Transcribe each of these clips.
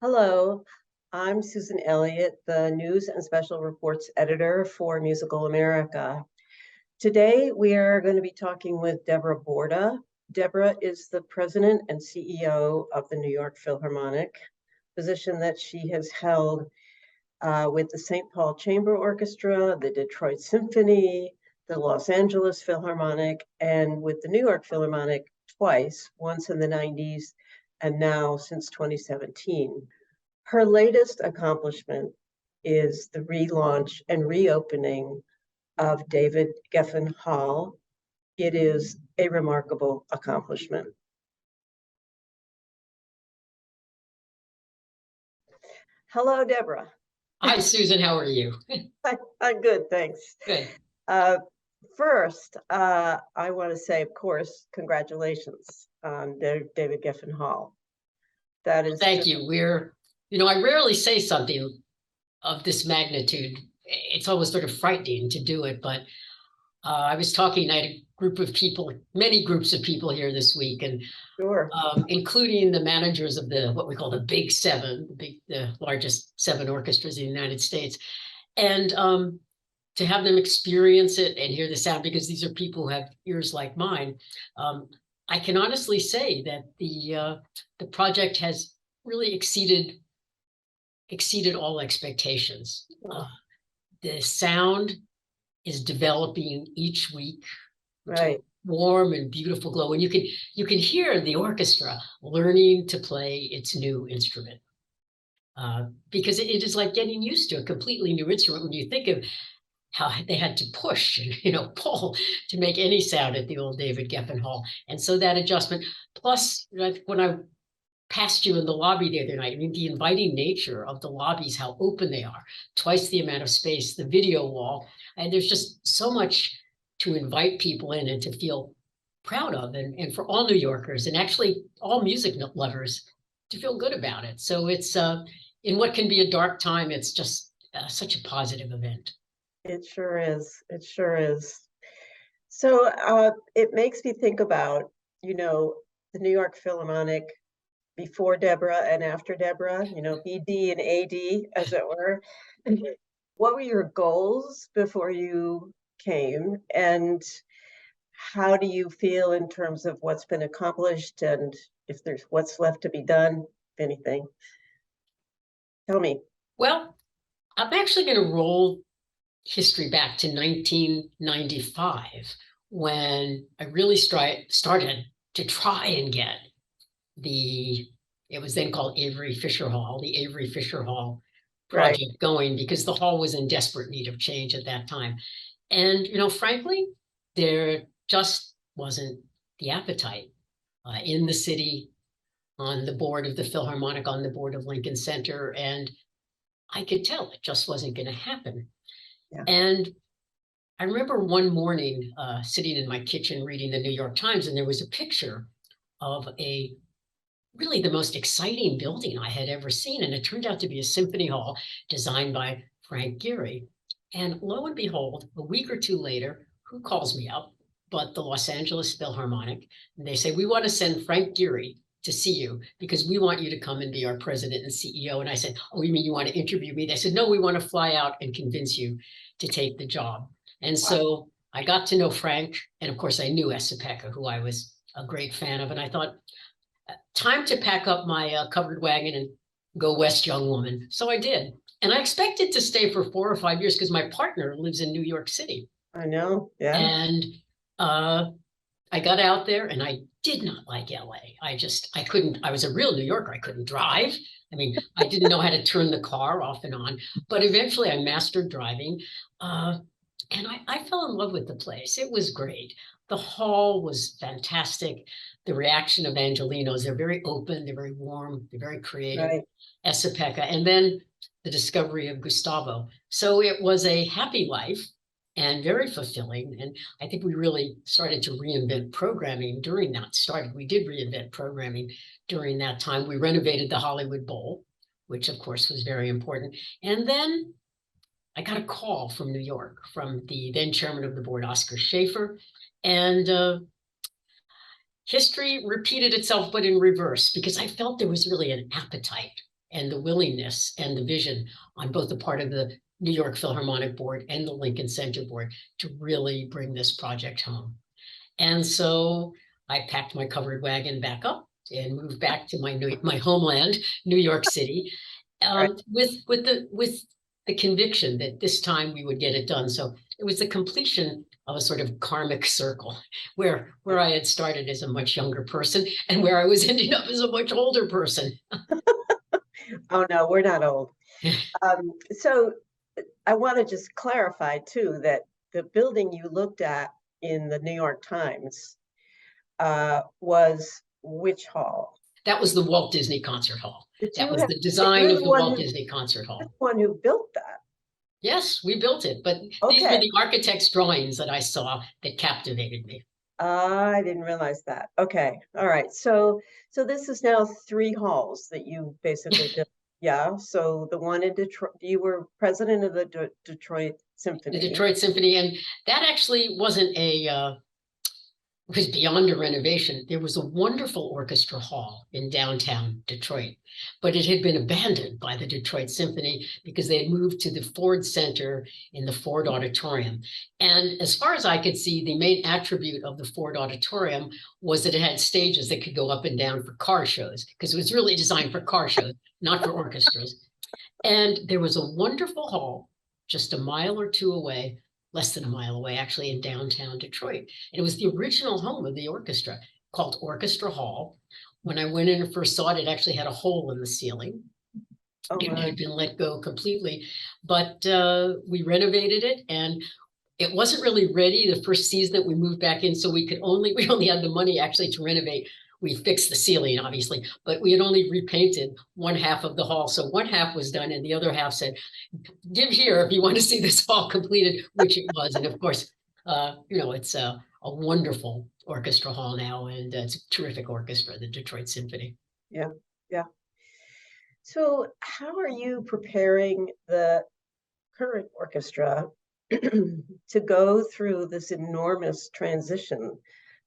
Hello, I'm Susan Elliott, the News and Special Reports Editor for Musical America. Today, we are going to be talking with Deborah Borda. Deborah is the President and CEO of the New York Philharmonic, position that she has held with the St. Paul Chamber Orchestra, the Detroit Symphony, the Los Angeles Philharmonic, and with the New York Philharmonic twice, once in the 90s and now since 2017. Her latest accomplishment is the relaunch and reopening of David Geffen Hall. It is a remarkable accomplishment. Hello, Deborah. Hi, Susan. How are you? I'm good, thanks. Good. First, I want to say, of course, congratulations on David Geffen Hall. That is Thank you. I rarely say something of this magnitude. It's always sort of frightening to do it, but I had a group of people, many groups of people here this week, and sure. Including the managers of what we call the Big Seven, the largest 7 orchestras in the United States. And to have them experience it and hear the sound, because these are people who have ears like mine, I can honestly say that the project has really exceeded all expectations. The sound is developing each week, right? Warm and beautiful glow, and you can hear the orchestra learning to play its new instrument, because it is like getting used to a completely new instrument. When you think of how they had to push and pull to make any sound at the old David Geffen Hall, and so that adjustment. Plus, when I passed you in the lobby the other night, I mean, the inviting nature of the lobbies, how open they are, twice the amount of space, the video wall, and there's just so much to invite people in and to feel proud of, and for all New Yorkers and actually all music lovers to feel good about it. So it's in what can be a dark time, it's just such a positive event. It sure is. It sure is. So it makes me think about, the New York Philharmonic before Deborah and after Deborah, BD and AD, as it were. What were your goals before you came, and how do you feel in terms of what's been accomplished and if there's what's left to be done, if anything? Tell me. Well, I'm actually going to roll history back to 1995, when I really started to try and get it was then called Avery Fisher Hall, the Avery Fisher Hall project going, because the hall was in desperate need of change at that time. And, frankly, there just wasn't the appetite in the city, on the board of the Philharmonic, on the board of Lincoln Center. And I could tell it just wasn't going to happen. Yeah. And I remember one morning sitting in my kitchen reading the New York Times, and there was a picture of really the most exciting building I had ever seen. And it turned out to be a symphony hall designed by Frank Gehry. And lo and behold, a week or two later, who calls me up but the Los Angeles Philharmonic? And they say, we want to send Frank Gehry to see you because we want you to come and be our president and CEO. And I said, oh, you mean you want to interview me? They said, no, we want to fly out and convince you to take the job. And so I got to know Frank. And of course, I knew Esa-Pekka, who I was a great fan of. And I thought, time to pack up my covered wagon and go west, young woman. So I did. And I expected to stay for 4 or 5 years because my partner lives in New York City. I know, yeah. And I got out there and I did not like LA. I couldn't, I was a real New Yorker. I couldn't drive. I mean, I didn't know how to turn the car off and on, but eventually I mastered driving. And I fell in love with the place. It was great. The hall was fantastic. The reaction of Angelenos, they're very open, they're very warm, they're very creative. Right. Esa-Pekka, and then the discovery of Gustavo. So it was a happy life and very fulfilling. And I think we really started to reinvent programming during that. We did reinvent programming during that time. We renovated the Hollywood Bowl, which of course was very important. And then I got a call from New York, from the then chairman of the board, Oscar Schaefer. And history repeated itself, but in reverse, because I felt there was really an appetite and the willingness and the vision on both the part of the New York Philharmonic Board and the Lincoln Center Board to really bring this project home. And so I packed my covered wagon back up and moved back to my homeland, New York City, with the conviction that this time we would get it done. So it was the completion of a sort of karmic circle where I had started as a much younger person and where I was ending up as a much older person. Oh, no, we're not old. So I want to just clarify too that the building you looked at in the New York Times was which hall? That was the Walt Disney Concert Hall. That was the But design you're of the Walt Disney Concert Hall. the one who built that. Yes, we built it, but these were Okay. the architect's drawings that I saw that captivated me. I didn't realize that. Okay. All right. So this is now 3 halls that you basically built. Yeah. So the one in Detroit, you were president of the Detroit Symphony. The Detroit Symphony, and that actually wasn't it was beyond a renovation. There was a wonderful orchestra hall in downtown Detroit, but it had been abandoned by the Detroit Symphony because they had moved to the Ford Center in the Ford Auditorium. And as far as I could see, the main attribute of the Ford Auditorium was that it had stages that could go up and down for car shows, because it was really designed for car shows, not for orchestras. And there was a wonderful hall just a mile or two away, less than a mile away, actually, in downtown Detroit. And it was the original home of the orchestra, called Orchestra Hall. When I went in and first saw it, it actually had a hole in the ceiling. Oh, It my. had been let go completely, but we renovated it, and it wasn't really ready the first season that we moved back in, so we only had the money actually to renovate. We fixed the ceiling, obviously, but we had only repainted one half of the hall. So one half was done and the other half said, give here if you want to see this hall completed, which it was. And of course, it's a wonderful orchestra hall now, and it's a terrific orchestra, the Detroit Symphony. Yeah. Yeah. So how are you preparing the current orchestra to go through this enormous transition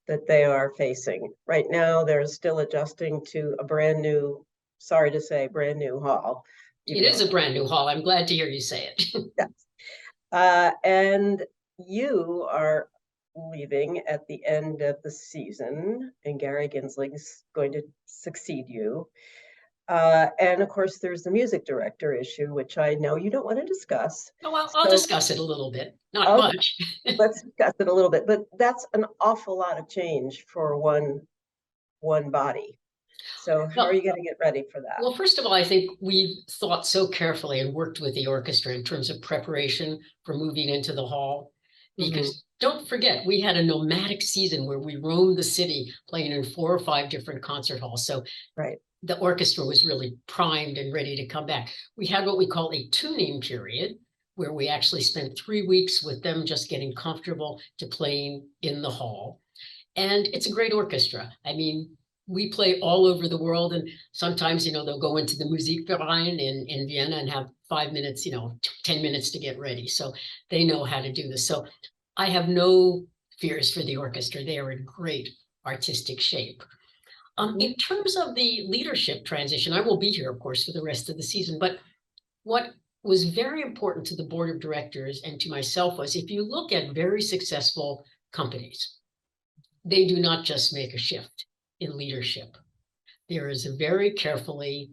that they are facing? Right now, they're still adjusting to a brand new, sorry to say, brand new hall. It is a brand new hall. I'm glad to hear you say it. Yes. And you are leaving at the end of the season, and Gary Ginstling is going to succeed you. And of course, there's the music director issue, which I know you don't want to discuss. Oh, well, I'll discuss it a little bit, not much. Let's discuss it a little bit, but that's an awful lot of change for one body. So how are you going to get ready for that? Well, first of all, I think we've thought so carefully and worked with the orchestra in terms of preparation for moving into the hall. Because don't forget, we had a nomadic season where we roamed the city playing in 4 or 5 different concert halls. So the orchestra was really primed and ready to come back. We had what we call a tuning period, where we actually spent 3 weeks with them just getting comfortable to playing in the hall. And it's a great orchestra. I mean, we play all over the world, and sometimes, they'll go into the Musikverein in Vienna and have 5 minutes, 10 minutes to get ready. So they know how to do this. So I have no fears for the orchestra. They are in great artistic shape. In terms of the leadership transition, I will be here, of course, for the rest of the season. But what was very important to the board of directors and to myself was, if you look at very successful companies, they do not just make a shift in leadership. There is a very carefully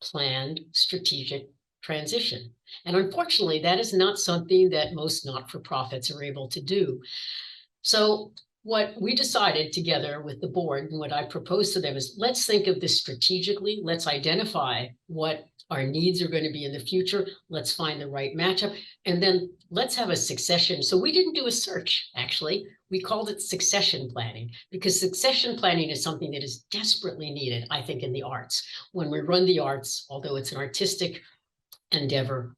planned strategic transition. And unfortunately, that is not something that most not-for-profits are able to do. So what we decided together with the board, and what I proposed to them, is let's think of this strategically. Let's identify what our needs are going to be in the future. Let's find the right matchup. And then let's have a succession. So we didn't do a search, actually. We called it succession planning, because succession planning is something that is desperately needed, I think, in the arts. When we run the arts, although it's an artistic endeavor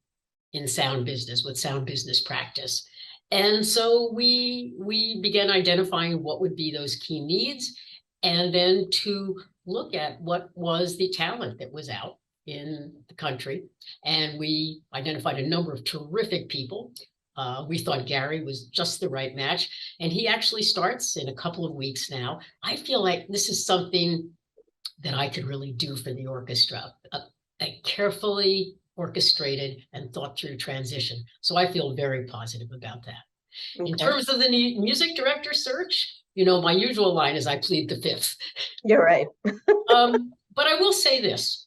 in sound business, with sound business practice. And so we began identifying what would be those key needs, and then to look at what was the talent that was out in the country. And we identified a number of terrific people. We thought Gary was just the right match, and he actually starts in a couple of weeks now. I feel like this is something that I could really do for the orchestra, a carefully orchestrated and thought through transition. So I feel very positive about that. In Okay. terms of the music director search, my usual line is I plead the fifth. You're right. But I will say this.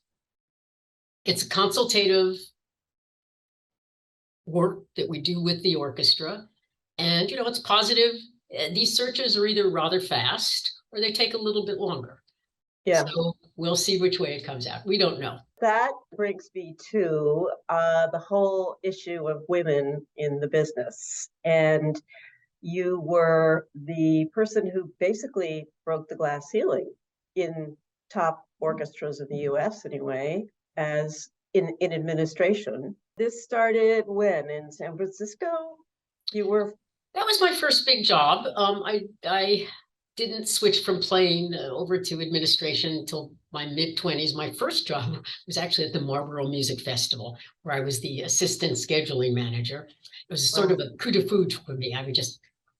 It's a consultative work that we do with the orchestra. And, it's positive. These searches are either rather fast or they take a little bit longer. Yeah. So we'll see which way it comes out. We don't know. That brings me to the whole issue of women in the business. And you were the person who basically broke the glass ceiling in top orchestras in the US anyway, as in administration. This started when? In San Francisco? You were That was my first big job. I didn't switch from playing over to administration until my mid-20s. My first job was actually at the Marlborough Music Festival, where I was the assistant scheduling manager. It was sort of a coup de foudre for me.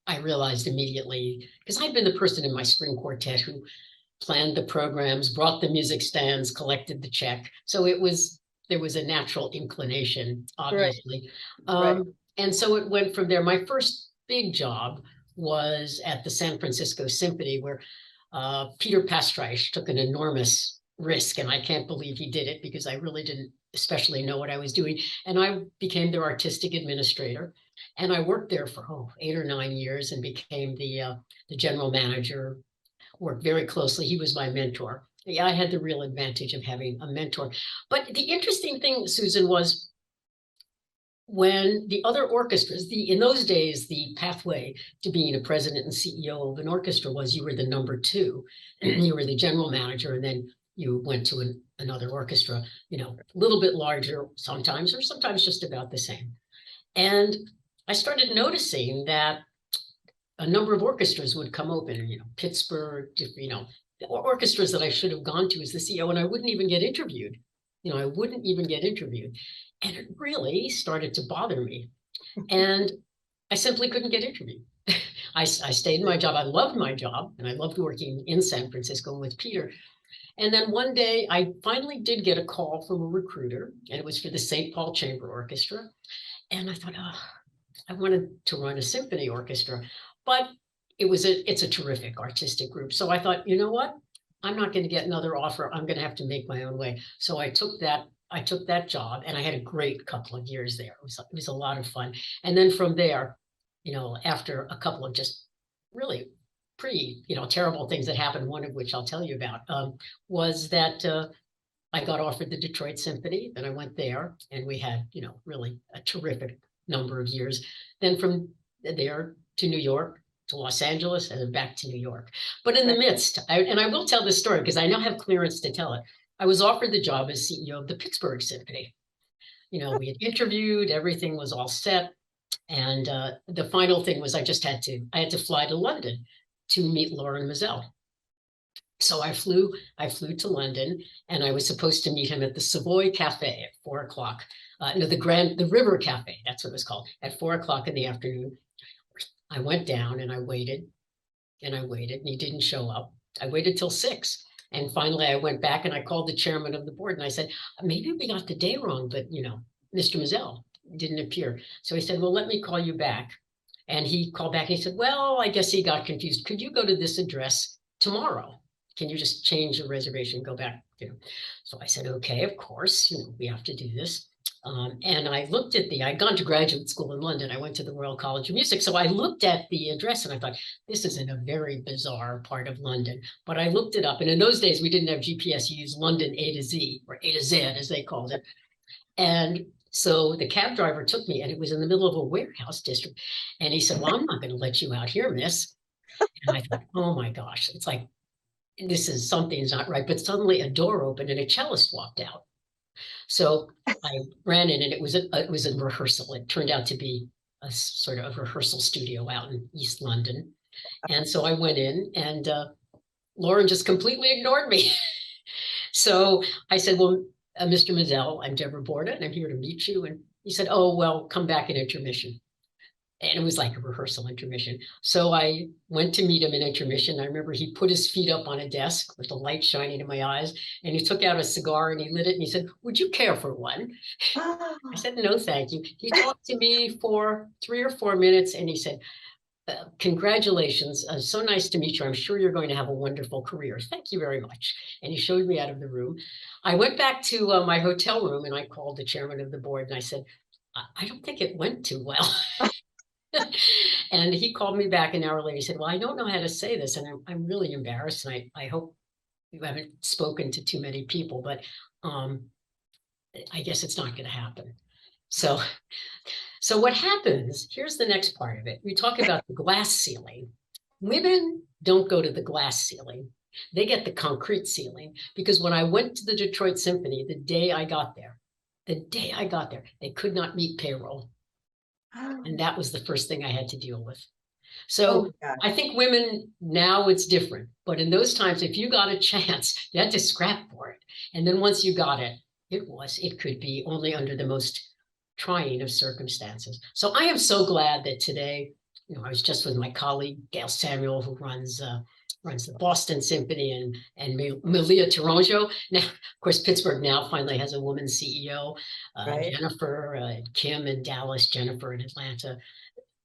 I realized immediately, because I'd been the person in my string quartet who planned the programs, brought the music stands, collected the check. So there was a natural inclination, obviously. Right. And so it went from there. My first big job was at the San Francisco Symphony, where Peter Pastreich took an enormous risk, and I can't believe he did it because I really didn't especially know what I was doing. And I became their artistic administrator, and I worked there for 8 or 9 years and became the general manager. Worked very closely. He was my mentor. Yeah, I had the real advantage of having a mentor. But the interesting thing, Susan, was when the other orchestras, in those days, the pathway to being a president and CEO of an orchestra was you were the number 2, you were the general manager, and then you went to another orchestra, a little bit larger sometimes, or sometimes just about the same. And I started noticing that a number of orchestras would come open, Pittsburgh, orchestras that I should have gone to as the CEO, and I wouldn't even get interviewed. I wouldn't even get interviewed. And it really started to bother me. And I simply couldn't get interviewed. I stayed in my job. I loved my job, and I loved working in San Francisco with Peter. And then one day I finally did get a call from a recruiter, and it was for the St. Paul Chamber Orchestra. And I thought, I wanted to run a symphony orchestra, but it's a terrific artistic group. So I thought, you know what? I'm not going to get another offer. I'm going to have to make my own way. So I took that job, and I had a great couple of years there. It was a lot of fun. And then from there, after a couple of just really pretty, terrible things that happened, one of which I'll tell you about, was that I got offered the Detroit Symphony. Then I went there, and we had, really a terrific number of years. Then from there to New York, to Los Angeles, and then back to New York. But in the midst, and I will tell this story because I now have clearance to tell it, I was offered the job as CEO of the Pittsburgh Symphony. We had interviewed, everything was all set. And the final thing was I had to fly to London to meet Lauren Mizell. So I flew to London, and I was supposed to meet him at the Savoy Cafe at 4:00. The River Cafe, that's what it was called, at 4:00 in the afternoon. I went down and I waited, and he didn't show up. I waited till 6. And finally I went back and I called the chairman of the board and I said, maybe we got the day wrong, but Mr. Mizell didn't appear. So he said, well, let me call you back. And he called back and he said, well, I guess he got confused. Could you go to this address tomorrow? Can you just change the reservation, go back? So I said, okay, of course, we have to do this. And I looked at I'd gone to graduate school in London. I went to the Royal College of Music. So I looked at the address and I thought, this is in a very bizarre part of London. But I looked it up. And in those days, we didn't have GPS. You used London A to Z, or A to Z, as they called it. And so the cab driver took me, and it was in the middle of a warehouse district. And he said, well, I'm not going to let you out here, miss. And I thought, oh my gosh, it's like, something's not right. But suddenly a door opened and a cellist walked out. So I ran in, and it was a rehearsal. It turned out to be a sort of a rehearsal studio out in East London. And so I went in, and Lauren just completely ignored me. So I said, well, Mr. Mizell, I'm Deborah Borda, and I'm here to meet you. And he said, oh, well, come back at intermission. and it was like a rehearsal intermission. So I went to meet him in intermission. I remember he put his feet up on a desk with the light shining in my eyes, and he took out a cigar and he lit it and he said, "Would you care for one?" Ah, I said, "No, thank you." He talked to me for 3 or 4 minutes and he said, "Congratulations. So nice to meet you. I'm sure you're going to have a wonderful career. Thank you very much." And he showed me out of the room. I went back to my hotel room and I called the chairman of the board and I said, I don't think it went too well." And he called me back an hour later. He said, "Well, I don't know how to say this, and I'm really embarrassed. And I hope you haven't spoken to too many people, but um, I guess it's not going to happen." So, so what happens? Here's the next part of it. We talk about the glass ceiling. Women don't go to the glass ceiling. They get the concrete ceiling, because when I went to the Detroit Symphony, the day I got there, they could not meet payroll. And that was the first thing I had to deal with. oh So my gosh. I think women now it's different, but in those times, if you got a chance, you had to scrap for it. And then once you got it, it could be only under the most trying of circumstances. So I am so glad that today, I was just with my colleague, Gail Samuel, who runs the Boston Symphony, and Malia Tourangeau. Now, of course, Pittsburgh now finally has a woman CEO, Right, Jennifer, Kim in Dallas, Jennifer in Atlanta.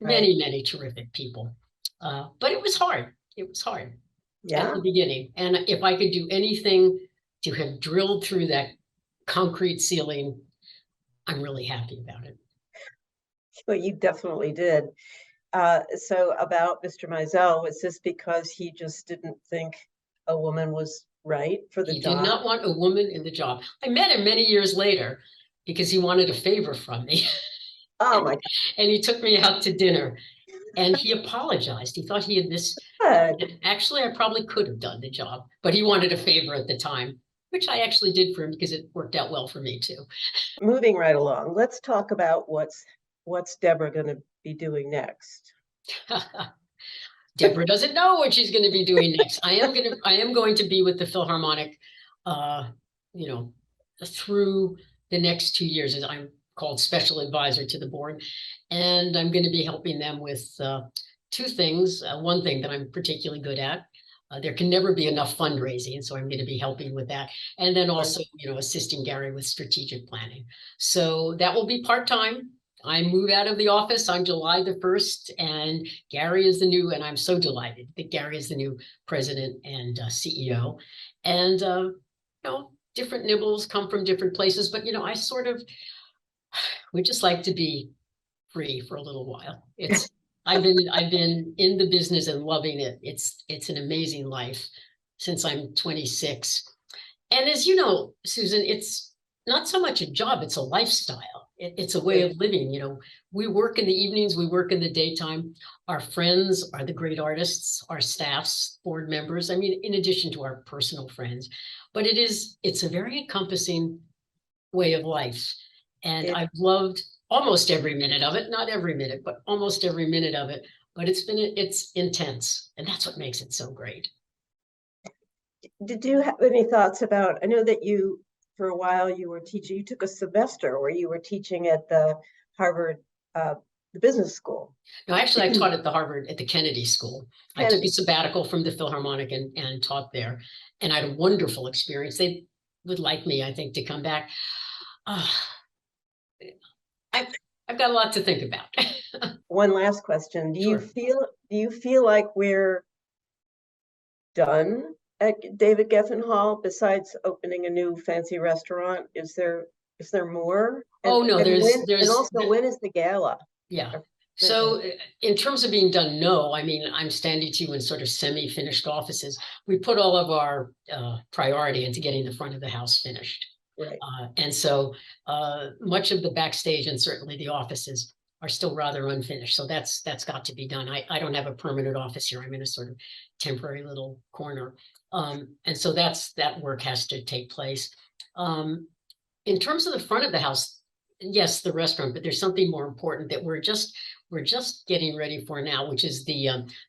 right. Many terrific people. But it was hard. It was hard at Yeah. the beginning. And if I could do anything to have drilled through that concrete ceiling, I'm really happy about it. Well, you definitely did. So about Mr. Mizell, was this because he just didn't think a woman was right for the He did job? not want a woman in the job. I met him many years later because he wanted a favor from me. Oh my And he took me out to dinner and he apologized. He thought he had God. actually, I probably could have done the job, but he wanted a favor at the time, which I actually did for him because it worked out well for me too. Moving right along, let's talk about what's Deborah going to be doing next. Deborah doesn't know what she's going to be doing next. I am going to be with the Philharmonic, uh, you know, through the next 2 years, as I'm called special advisor to the board, and I'm going to be helping them with two things. One thing that I'm particularly good at. There can never be enough fundraising, so I'm going to be helping with that, and then also, assisting Gary with strategic planning. So that will be part-time. I move out of the office on July the 1st, and Gary is the new, and I'm so delighted that Gary is the new president and CEO. And, different nibbles come from different places, but, I sort of would just like to be free for a little while. I've been in the business and loving it. It's an amazing life since I'm 26. And as you know, Susan, it's not so much a job, it's a lifestyle. It's a way of living. We work in the evenings, we work in the daytime. Our friends are the great artists, our staffs, board members. I mean, in addition to our personal friends, but it's a very encompassing way of life. And It, I've loved almost every minute of it, not every minute, but almost every minute of it. But it's intense. And that's what makes it so great. did you have any thoughts about, I know that you, for a while, you were teaching, you took a semester where you were teaching at the Harvard, the business school. No, actually, I taught at the Kennedy School. I took a Kennedy. sabbatical from the Philharmonic and taught there. And I had a wonderful experience. They would like me, I think, to come back. Uh, I've, I've got a lot to think about. One last question. Do Sure. you feel like we're done at David Geffen Hall besides opening a new fancy restaurant? Is there more? Oh, no, And also, when is the gala? yeah. So in terms of being done, no, I mean, I'm standing to you in sort of semi-finished offices. We put all of our priority into getting the front of the house finished. Right. And so much of the backstage and certainly the offices are still rather unfinished. So that's got to be done. I don't have a permanent office here. I'm in a sort of temporary little corner. And so that work has to take place. In terms of the front of the house, yes, the restaurant, but there's something more important that we're just getting ready for now, which is the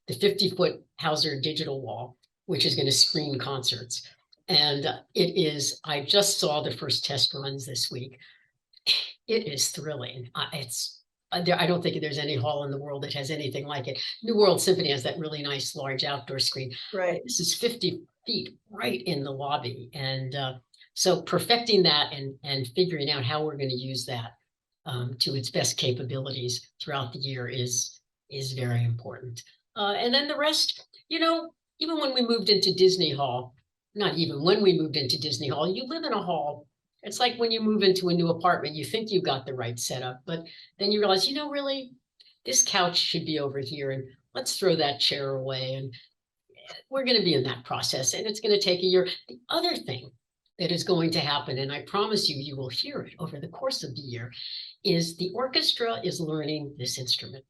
50-foot Hauser digital wall, which is going to screen concerts. And I just saw the first test runs this week. It is thrilling. It's I don't think there's any hall in the world that has anything like it. New World Symphony has that really nice large outdoor screen. Right. This is 50 feet right in the lobby. And so perfecting that and figuring out how we're going to use that to its best capabilities throughout the year is very important. And then the rest, even when we moved into Disney Hall, not even when we moved into Disney Hall, you live in a hall. It's like when you move into a new apartment, you think you got the right setup, but then you realize, really, this couch should be over here, and let's throw that chair away. And we're going to be in that process, and it's going to take a year. The other thing that is going to happen, and I promise you, you will hear it over the course of the year, is the orchestra is learning this instrument.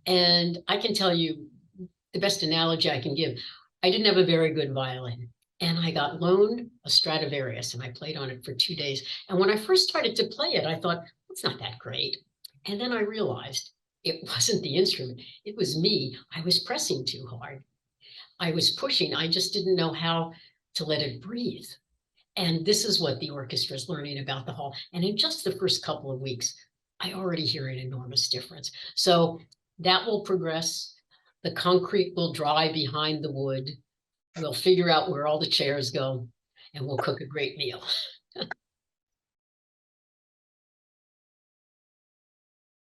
And I can tell you the best analogy I can give. I didn't have a very good violin, and I got loaned a Stradivarius, and I played on it for 2 days. And when I first started to play it, I thought, it's not that great. And then I realized it wasn't the instrument. It was me. I was pressing too hard. I was pushing. I just didn't know how to let it breathe. And this is what the orchestra is learning about the hall. And in just the first couple of weeks, I already hear an enormous difference. So that will progress. The concrete will dry behind the wood. We'll figure out where all the chairs go, and we'll cook a great meal.